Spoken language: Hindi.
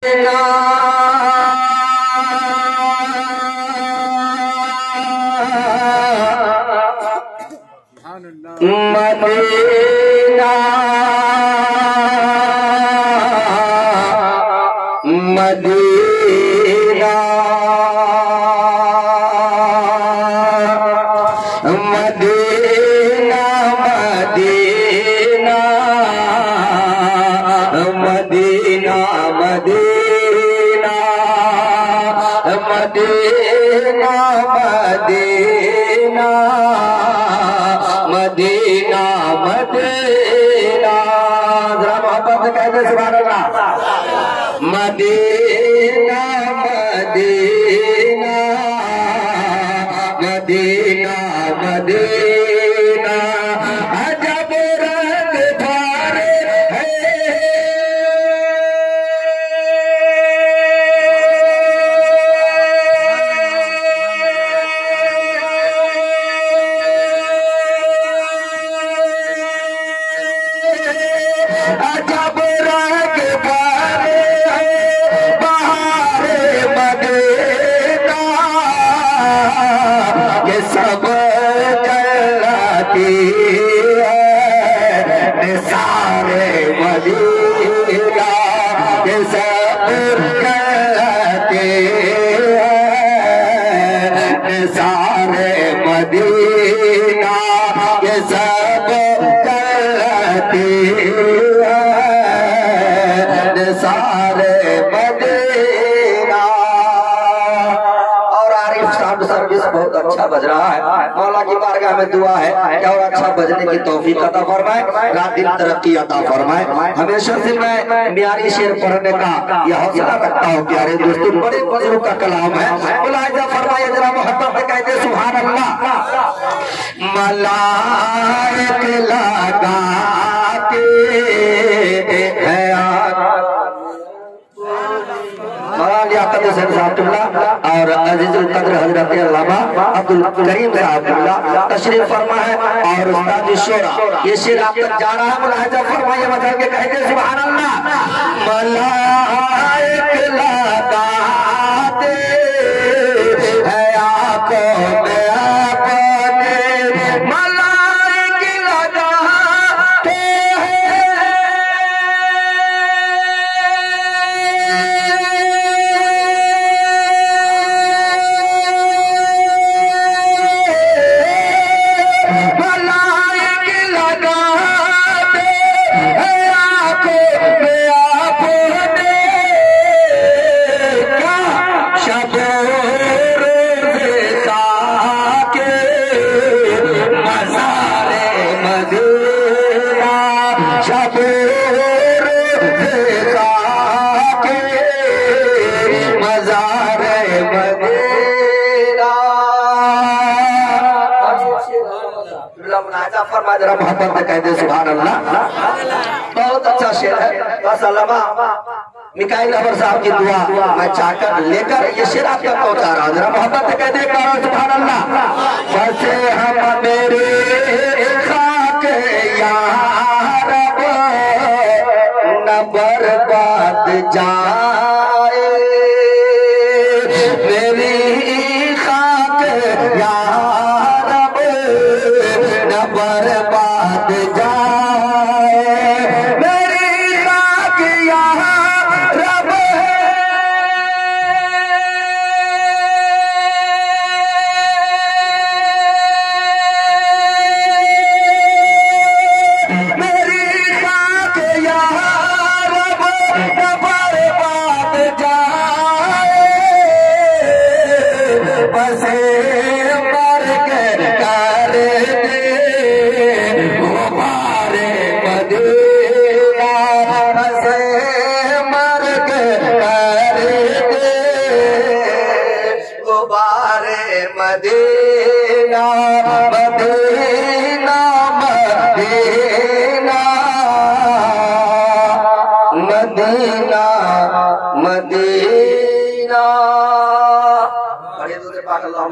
Medina Medina Medina Medina Medina Medina Medina Medina Medina जरा मोहब्बत से कहते सुभान अल्लाह। मदीना मदीना मदीना मदीना अजब रंग भरे है अजब रंग भरे बहारे मदीना ये सब चलती है सारे मदीना ये सब चलते हैं सारे मदीना ये सब चलते सारे मदीना। और आरिफ साहब सर्विस बहुत अच्छा बज रहा है। मौला की बारगाह में दुआ है कि और अच्छा बजने की तौफीक अता फरमाए, रात दिन तरक्की अता फरमाए। हमेशा से मैं म्यारी शेर पढ़ने का यह हौसला रखता हूँ प्यारे दोस्तों, बड़े बुजुर्ग का कलाम है। मुलाहिजा फरमाइए जरा मोहब्बत से कहते सुभान अल्लाह। मलाइक लगा के है और अजीजुल कद्र हजरत अल्लामा अब्दुल करीम साहब तशरीफ फरमा है और उस्ताद शोरा ये शेर आप तक जा रहा है। मुलाहिजा फरमाइए मतलब के कहते सुभान अल्लाह। मलाइक लगाते हैं आंखों में अपने मलाइक लगाते फरमा जरा मोहब्बत से कहते सुभान अल्लाह। बहुत अच्छा शेर है। बस अल्लामा मिकाइल अबर साहब की दुआ मैं चाहकर लेकर ये शेर आप तक पहुंचा रहा हूँ। जरा मोहब्बत से कहते सुभान अल्लाह। बसे हम मेरे खाक या रब न बर्बाद जाए मेरी खाक या बर्बाद जाए मेरी खाक यहाँ रब मेरी खाक यहाँ रब बर्बाद जाए बसे मर के कर Medina Medina Medina Medina Medina. बड़े दूर पाक अल्लाह